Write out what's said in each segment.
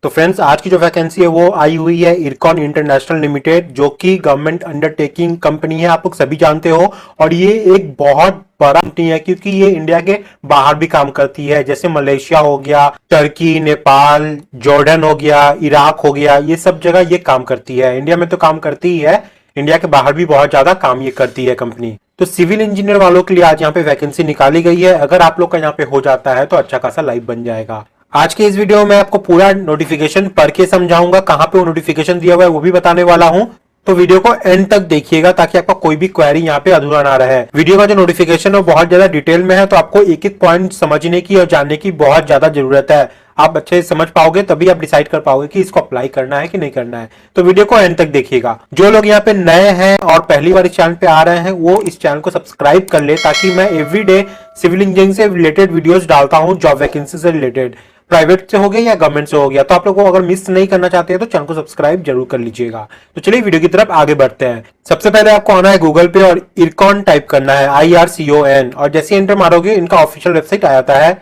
तो फ्रेंड्स, आज की जो वैकेंसी है वो आई हुई है इरकॉन इंटरनेशनल लिमिटेड, जो कि गवर्नमेंट अंडरटेकिंग कंपनी है, आप लोग सभी जानते हो। और ये एक बहुत बड़ा कंपनी है क्योंकि ये इंडिया के बाहर भी काम करती है, जैसे मलेशिया हो गया, टर्की, नेपाल, जॉर्डन हो गया, इराक हो गया, ये सब जगह ये काम करती है। इंडिया में तो काम करती ही है, इंडिया के बाहर भी बहुत ज्यादा काम ये करती है कंपनी। तो सिविल इंजीनियर वालों के लिए आज यहाँ पे वैकेंसी निकाली गई है। अगर आप लोग का यहाँ पे हो जाता है तो अच्छा खासा लाइफ बन जाएगा। आज के इस वीडियो में आपको पूरा नोटिफिकेशन पढ़ के समझाऊंगा, कहां पे वो नोटिफिकेशन दिया हुआ है वो भी बताने वाला हूं। तो वीडियो को एंड तक देखिएगा ताकि आपका कोई भी क्वेरी यहाँ पे अधूरा ना रहे। वीडियो का जो नोटिफिकेशन है वो बहुत ज्यादा डिटेल में है, तो आपको एक एक पॉइंट समझने की और जानने की बहुत ज्यादा जरूरत है। आप अच्छे से समझ पाओगे तभी आप डिसाइड कर पाओगे कि इसको अप्लाई करना है कि नहीं करना है। तो वीडियो को एंड तक देखिएगा। जो लोग यहाँ पे नए हैं और पहली बार इस चैनल पे आ रहे हैं वो इस चैनल को सब्सक्राइब कर ले, ताकि मैं एवरीडे सिविल इंजीनियरिंग से रिलेटेड वीडियोस डालता हूँ, जॉब वैकेंसी से रिलेटेड, प्राइवेट से हो गया या गवर्नमेंट से हो गया। तो आप लोगों को अगर मिस नहीं करना चाहते हैं तो चैनल को सब्सक्राइब जरूर कर लीजिएगा। तो चलिए वीडियो की तरफ आगे बढ़ते हैं। सबसे पहले आपको आना है गूगल पे और इरकॉन टाइप करना है, IRCON, और जैसे एंटर मारोगे इनका ऑफिशियल वेबसाइट आ जाता है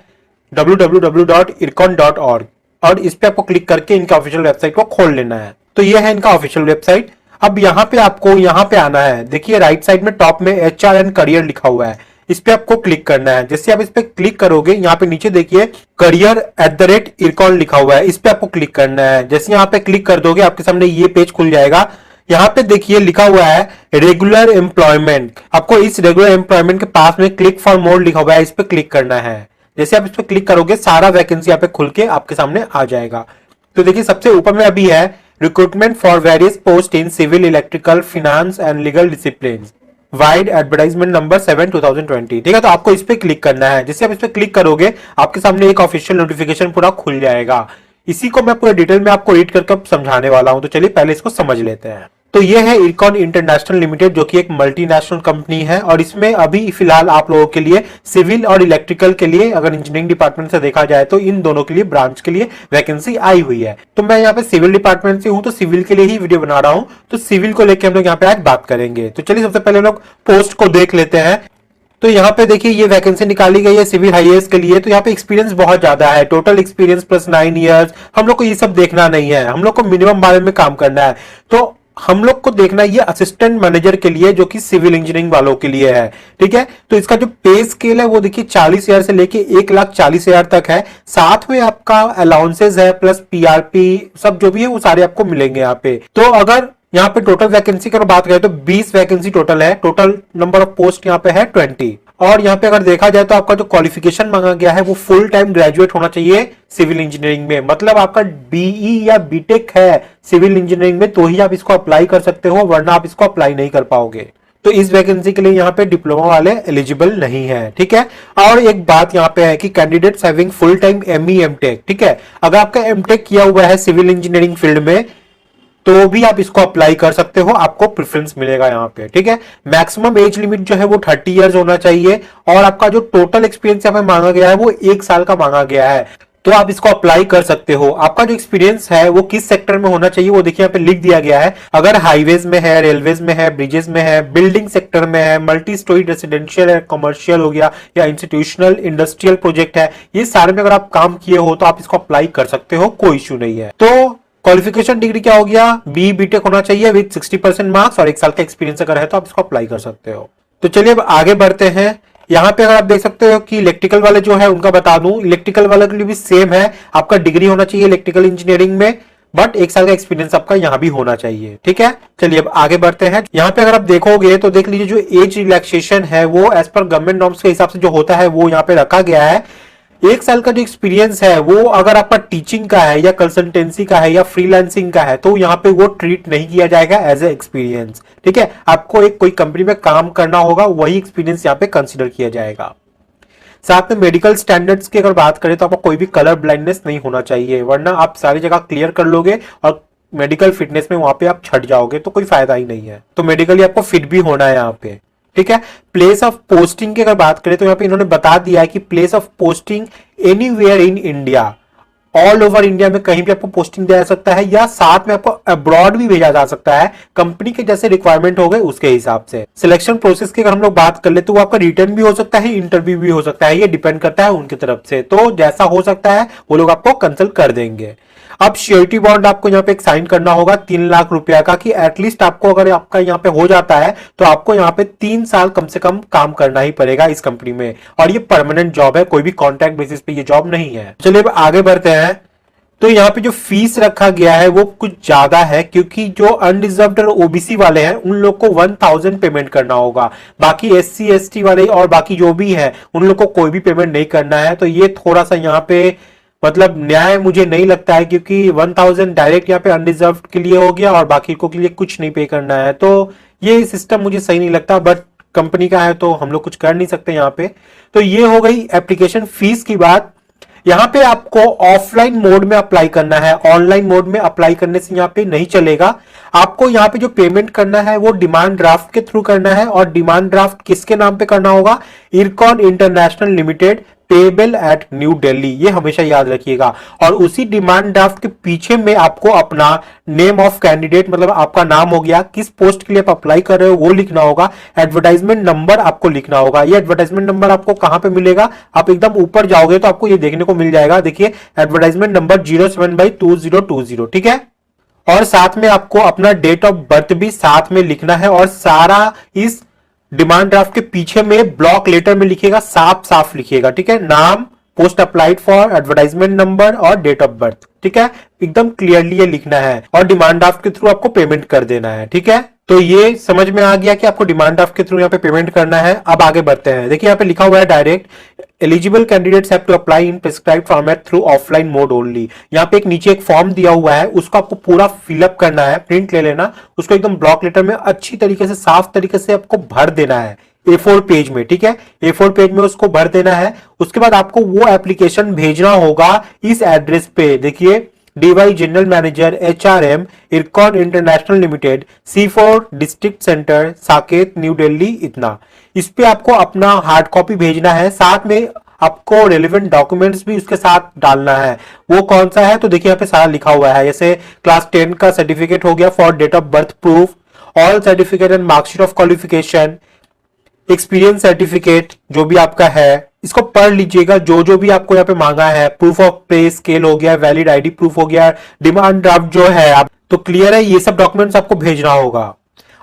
www.ircon.org, और इस पे आपको क्लिक करके इनका ऑफिशियल वेबसाइट को खोल लेना है। तो ये है इनका ऑफिशियल वेबसाइट। अब यहाँ पे आपको यहाँ पे आना है, देखिए राइट साइड में टॉप में HR एंड करियर लिखा हुआ है, इस पे आपको क्लिक करना है। जैसे आप इस पे क्लिक करोगे यहाँ पे नीचे देखिए career@ircon लिखा हुआ है, इस पे आपको क्लिक करना है। जैसे यहाँ पे क्लिक कर दोगे आपके सामने ये पेज खुल जाएगा। यहाँ पे देखिए लिखा हुआ है रेगुलर एम्प्लॉयमेंट। आपको इस रेगुलर एम्प्लॉयमेंट के पास में क्लिक फॉर मोर लिखा हुआ है, इस पे क्लिक करना है। जैसे आप इस पे क्लिक करोगे सारा वैकेंसी यहाँ पे खुल के आपके सामने आ जाएगा। तो देखिए सबसे ऊपर में अभी है recruitment for various post in civil, electrical, finance and legal discipline, vide advertisement number 7/2020। ठीक है, तो आपको इस पे क्लिक करना है। जैसे आप इस पे क्लिक करोगे आपके सामने एक ऑफिशियल नोटिफिकेशन पूरा खुल जाएगा। इसी को मैं पूरे डिटेल में आपको रीड करके समझाने वाला हूं, तो चलिए पहले इसको समझ लेते हैं। तो ये है इरकॉन इंटरनेशनल लिमिटेड, जो कि एक मल्टीनेशनल कंपनी है, और इसमें अभी फिलहाल आप लोगों के लिए सिविल और इलेक्ट्रिकल के लिए, अगर इंजीनियरिंग डिपार्टमेंट से देखा जाए तो इन दोनों के लिए ब्रांच के लिए वैकेंसी आई हुई है। तो मैं यहाँ पे सिविल डिपार्टमेंट से हूं, तो सिविल के लिए ही वीडियो बना रहा हूं। तो सिविल को लेकर हम लोग यहाँ पे आज बात करेंगे। तो चलिए सबसे पहले हम लोग पोस्ट को देख लेते हैं। तो यहाँ पे देखिए ये वैकेंसी निकाली गई है सिविल हाईएएस के लिए। तो यहाँ पे एक्सपीरियंस बहुत ज्यादा है, टोटल एक्सपीरियंस प्लस 9 इयर्स। हम लोग को ये सब देखना नहीं है, हम लोग को मिनिमम बारे में काम करना है। तो हम लोग को देखना ये असिस्टेंट मैनेजर के लिए, जो कि सिविल इंजीनियरिंग वालों के लिए है। ठीक है, तो इसका जो पे स्केल है वो देखिए 40,000 से लेके 1,40,000 तक है। साथ में आपका अलाउंसेस है प्लस PRP सब जो भी है वो सारे आपको मिलेंगे यहाँ पे। तो अगर यहाँ पे टोटल वैकेंसी की बात करें तो 20 वैकेंसी टोटल है। टोटल नंबर ऑफ पोस्ट यहाँ पे है 20। और यहाँ पे अगर देखा जाए तो आपका जो क्वालिफिकेशन मांगा गया है वो फुल टाइम ग्रेजुएट होना चाहिए सिविल इंजीनियरिंग में। मतलब आपका BE या BTech है सिविल इंजीनियरिंग में तो ही आप इसको अप्लाई कर सकते हो, वरना आप इसको अप्लाई नहीं कर पाओगे। तो इस वैकेंसी के लिए यहाँ पे डिप्लोमा वाले एलिजिबल नहीं है। ठीक है, और एक बात यहाँ पे है कि candidates having full time ME MTech। ठीक है, अगर आपका MTech किया हुआ है सिविल इंजीनियरिंग फील्ड में तो भी आप इसको अप्लाई कर सकते हो, आपको प्रेफरेंस मिलेगा यहाँ पे। ठीक है, मैक्सिमम एज लिमिट जो है वो 30 इयर्स होना चाहिए, और आपका जो टोटल एक्सपीरियंस यहाँ पे मांगा गया है वो 1 साल का मांगा गया है। तो आप इसको अप्लाई कर सकते हो। आपका जो एक्सपीरियंस है वो किस सेक्टर में होना चाहिए वो देखिए यहाँ पे लिख दिया गया है। अगर हाईवेज में है, रेलवेज में है, ब्रिजेस में है, बिल्डिंग सेक्टर में है, मल्टी स्टोरी रेसिडेंशियल है, कमर्शियल हो गया, या इंस्टीट्यूशनल इंडस्ट्रियल प्रोजेक्ट है, ये सारे में अगर आप काम किए हो तो आप इसको अप्लाई कर सकते हो, कोई इश्यू नहीं है। तो क्वालिफिकेशन डिग्री क्या हो गया, BE BTech होना चाहिए विद 60% मार्क्स, और 1 साल का एक्सपीरियंस अगर है तो आप इसको अप्लाई कर सकते हो। तो चलिए अब आगे बढ़ते हैं। यहाँ पे अगर आप देख सकते हो कि इलेक्ट्रिकल वाले जो है उनका बता दूं, इलेक्ट्रिकल वाले के लिए भी सेम है, आपका डिग्री होना चाहिए इलेक्ट्रिकल इंजीनियरिंग में, बट 1 साल का एक्सपीरियंस आपका यहाँ भी होना चाहिए। ठीक है, चलिए अब आगे बढ़ते हैं। यहाँ पे अगर आप देखोगे तो देख लीजिए जो एज रिलैक्सेशन है वो एज पर गवर्नमेंट नॉर्म्स के हिसाब से जो होता है वो यहाँ पे रखा गया है। 1 साल का जो एक्सपीरियंस है वो अगर आपका टीचिंग का है या कंसल्टेंसी का है या फ्रीलांसिंग का है तो यहाँ पे वो ट्रीट नहीं किया जाएगा एज ए एक्सपीरियंस। ठीक है, आपको एक कोई कंपनी में काम करना होगा, वही एक्सपीरियंस यहाँ पे कंसिडर किया जाएगा। साथ में मेडिकल स्टैंडर्ड्स की अगर बात करें तो आपको कोई भी कलर ब्लाइंडनेस नहीं होना चाहिए, वरना आप सारी जगह क्लियर कर लोगे और मेडिकल फिटनेस में वहां पे आप छट जाओगे तो कोई फायदा ही नहीं है। तो मेडिकली आपको फिट भी होना है यहाँ पे। ठीक है, प्लेस ऑफ पोस्टिंग की अगर बात करें तो यहाँ पे इन्होंने बता दिया है कि place of posting anywhere in India, all over India में कहीं भी आपको पोस्टिंग दिया जा सकता है, या साथ में आपको अब्रॉड भी भेजा जा सकता है, कंपनी के जैसे रिक्वायरमेंट हो गए उसके हिसाब से। सिलेक्शन प्रोसेस की अगर हम लोग बात कर ले तो वो आपका रिटर्न भी हो सकता है, इंटरव्यू भी हो सकता है, ये डिपेंड करता है उनकी तरफ से। तो जैसा हो सकता है वो लोग आपको कंसल्ट कर देंगे। अब श्योरिटी बॉन्ड आपको यहाँ पे एक साइन करना होगा 3 लाख रुपया का, कि एटलीस्ट आपको अगर आपका यहाँ पे हो जाता है तो आपको यहाँ पे 3 साल कम से कम काम करना ही पड़ेगा इस कंपनी में। और ये परमानेंट जॉब है, कोई भी कॉन्ट्रैक्ट बेसिस पे ये जॉब नहीं है। चलिए अब आगे बढ़ते हैं। तो यहाँ पे जो फीस रखा गया है वो कुछ ज्यादा है, क्योंकि जो अनरिजर्व्ड और ओबीसी वाले हैं उन लोग को 1000 पेमेंट करना होगा। बाकी एससी एसटी वाले और बाकी जो भी है उन लोग को कोई भी पेमेंट नहीं करना है। तो ये थोड़ा सा यहाँ पे मतलब न्याय मुझे नहीं लगता है, क्योंकि 1000 डायरेक्ट यहाँ पे अनरिजर्व के लिए हो गया और बाकी को के लिए कुछ नहीं पे करना है। तो ये सिस्टम मुझे सही नहीं लगता, बट कंपनी का है तो हम लोग कुछ कर नहीं सकते यहाँ पे। तो ये हो गई एप्लीकेशन फीस की बात। यहाँ पे आपको ऑफलाइन मोड में अप्लाई करना है, ऑनलाइन मोड में अप्लाई करने से यहाँ पे नहीं चलेगा। आपको यहाँ पे जो पेमेंट करना है वो डिमांड ड्राफ्ट के थ्रू करना है, और डिमांड ड्राफ्ट किसके नाम पे करना होगा? IRCON international limited, payable eight new Delhi, ये हमेशा याद रखिएगा। और उसी डिमांड ड्राफ्ट के पीछे में आपको अपना नेम ऑफ कैंडिडेट, मतलब आपका नाम हो गया, किस पोस्ट के लिए आप अप्लाई कर रहे हो वो लिखना होगा। एडवर्टाइजमेंट नंबर आपको लिखना होगा। ये एडवर्टाइजमेंट नंबर आपको कहां पे मिलेगा? आप एकदम ऊपर जाओगे तो आपको ये देखने को मिल जाएगा, देखिए एडवर्टाइजमेंट नंबर 07/2020, ठीक है। और साथ में आपको अपना डेट ऑफ बर्थ भी साथ में लिखना है, और सारा इस डिमांड ड्राफ्ट के पीछे में ब्लॉक लेटर में लिखिएगा, साफ साफ लिखिएगा, ठीक है। नाम, post applied for, advertisement number और डेट ऑफ बर्थ, ठीक है। एकदम क्लियरली ये लिखना है, और डिमांड ड्राफ्ट के थ्रू आपको पेमेंट कर देना है, ठीक है। तो ये समझ में आ गया कि आपको डिमांड ड्राफ्ट के थ्रू यहाँ पे पेमेंट करना है। अब आगे बढ़ते हैं। देखिए यहाँ पे लिखा हुआ है direct eligible candidates have to apply in prescribed format through offline mode only. यहाँ पे एक नीचे एक फॉर्म दिया हुआ है, उसको आपको पूरा फिलअप करना है, प्रिंट ले लेना, उसको एकदम ब्लॉक लेटर में अच्छी तरीके से साफ तरीके से आपको भर देना है A4 पेज में, ठीक है। A4 पेज में उसको भर देना है। उसके बाद आपको वो एप्लीकेशन भेजना होगा इस एड्रेस पे, देखिए DY general manager HRM, IRCON international limited, C4 district centre, Saket, new Delhi, इतना। इस पे आपको अपना हार्ड कॉपी भेजना है, साथ में आपको रेलिवेंट डॉक्यूमेंट्स भी उसके साथ डालना है। वो कौन सा है? तो देखिए यहाँ पे सारा लिखा हुआ है, जैसे क्लास 10 का सर्टिफिकेट हो गया for date of birth proof, all certificate and marksheet of qualification, experience certificate जो भी आपका है, इसको पढ़ लीजिएगा जो जो भी आपको यहाँ पे मांगा है। प्रूफ ऑफ पे स्केल हो गया, वैलिड आईडी प्रूफ हो गया, डिमांड ड्राफ्ट जो है आप तो क्लियर है, ये सब डॉक्यूमेंट्स आपको भेजना होगा।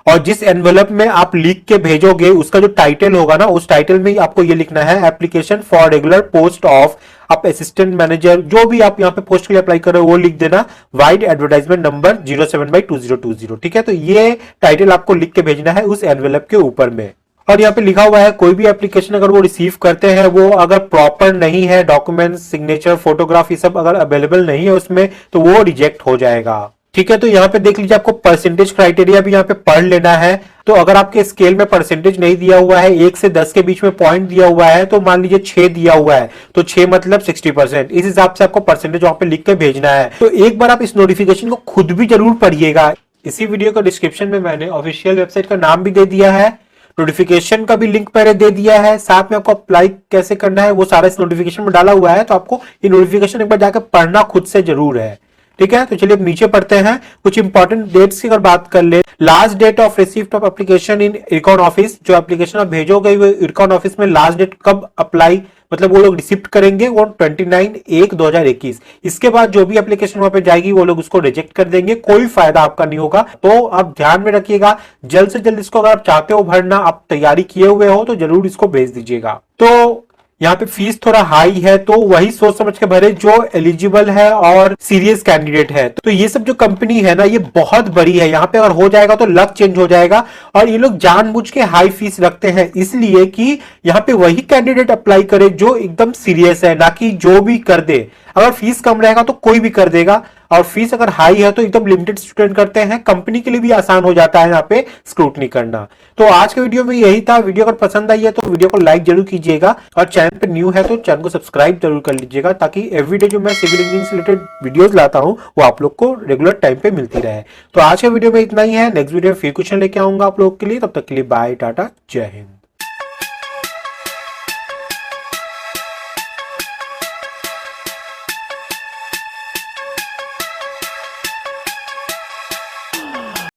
और जिस एनवेलप में आप लिख के भेजोगे उसका जो टाइटल होगा ना, उस टाइटल में ही आपको ये लिखना है application for regular post of, आप असिस्टेंट मैनेजर जो भी आप यहाँ पे पोस्ट के लिए अप्लाई कर रहे हो वो लिख देना, वाइड एडवर्टाइजमेंट नंबर 07/2020, ठीक है। तो ये टाइटल आपको लिख के भेजना है उस एनवेलप के ऊपर में। और यहाँ पे लिखा हुआ है कोई भी एप्लीकेशन अगर वो रिसीव करते हैं, वो अगर प्रॉपर नहीं है, डॉक्यूमेंट्स, सिग्नेचर, फोटोग्राफ, ये सब अगर अवेलेबल नहीं है उसमें, तो वो रिजेक्ट हो जाएगा, ठीक है। तो यहाँ पे देख लीजिए आपको परसेंटेज क्राइटेरिया भी यहाँ पे पढ़ लेना है। तो अगर आपके स्केल में परसेंटेज नहीं दिया हुआ है, 1 से 10 के बीच में पॉइंट दिया हुआ है, तो मान लीजिए 6 दिया हुआ है, तो 6 मतलब 60%, इस हिसाब से आपको परसेंटेज वहां पे लिख के भेजना है। तो एक बार आप इस नोटिफिकेशन को खुद भी जरूर पढ़िएगा। इसी वीडियो का डिस्क्रिप्शन में मैंने ऑफिशियल वेबसाइट का नाम भी दे दिया है, नोटिफिकेशन का भी लिंक पहले दे दिया है, साथ में आपको अप्लाई कैसे करना है वो सारा इस नोटिफिकेशन में डाला हुआ है। तो आपको ये नोटिफिकेशन एक बार जाकर पढ़ना खुद से जरूर है, ठीक है। तो चलिए अब नीचे पढ़ते हैं। कुछ इंपॉर्टेंट डेट्स की अगर बात कर ले, last date of receipt of application in Ircon office, जो एप्लीकेशन आप भेजोगे वो इरकॉन ऑफिस में लास्ट डेट कब अप्लाई, मतलब वो लोग रिसिप्ट करेंगे वो 29/1/2021। इसके बाद जो भी एप्लीकेशन वहां पे जाएगी वो लोग उसको रिजेक्ट कर देंगे, कोई फायदा आपका नहीं होगा। तो आप ध्यान में रखिएगा, जल्द से जल्द इसको अगर आप चाहते हो भरना, आप तैयारी किए हुए हो तो जरूर इसको भेज दीजिएगा। तो यहाँ पे फीस थोड़ा हाई है, तो वही सोच समझ के भरे जो एलिजिबल है और सीरियस कैंडिडेट है। तो ये सब जो कंपनी है ना, ये बहुत बड़ी है, यहाँ पे अगर हो जाएगा तो लक चेंज हो जाएगा। और ये लोग जानबूझ के हाई फीस रखते हैं इसलिए कि यहाँ पे वही कैंडिडेट अप्लाई करे जो एकदम सीरियस है, ना कि जो भी कर दे। अगर फीस कम रहेगा तो कोई भी कर देगा, और फीस अगर हाई है तो एकदम लिमिटेड स्टूडेंट करते हैं। कंपनी के लिए भी आसान हो जाता है यहाँ पे स्क्रूटनी करना। तो आज के वीडियो में यही था। वीडियो अगर पसंद आई है तो वीडियो को लाइक जरूर कीजिएगा, और चैनल पे न्यू है तो चैनल को सब्सक्राइब जरूर कर लीजिएगा, ताकि एवरीडे जो मैं सिविल इंजीनियरिंग से रिलेटेड वीडियोस लाता हूँ वो आप लोग को रेगुलर टाइम पे मिलती रहे। तो आज के वीडियो में इतना ही है। नेक्स्ट वीडियो में फिर क्वेश्चन लेके आऊंगा आप लोग के लिए। तब तक के लिए बाय, टाटा, जय हिंद।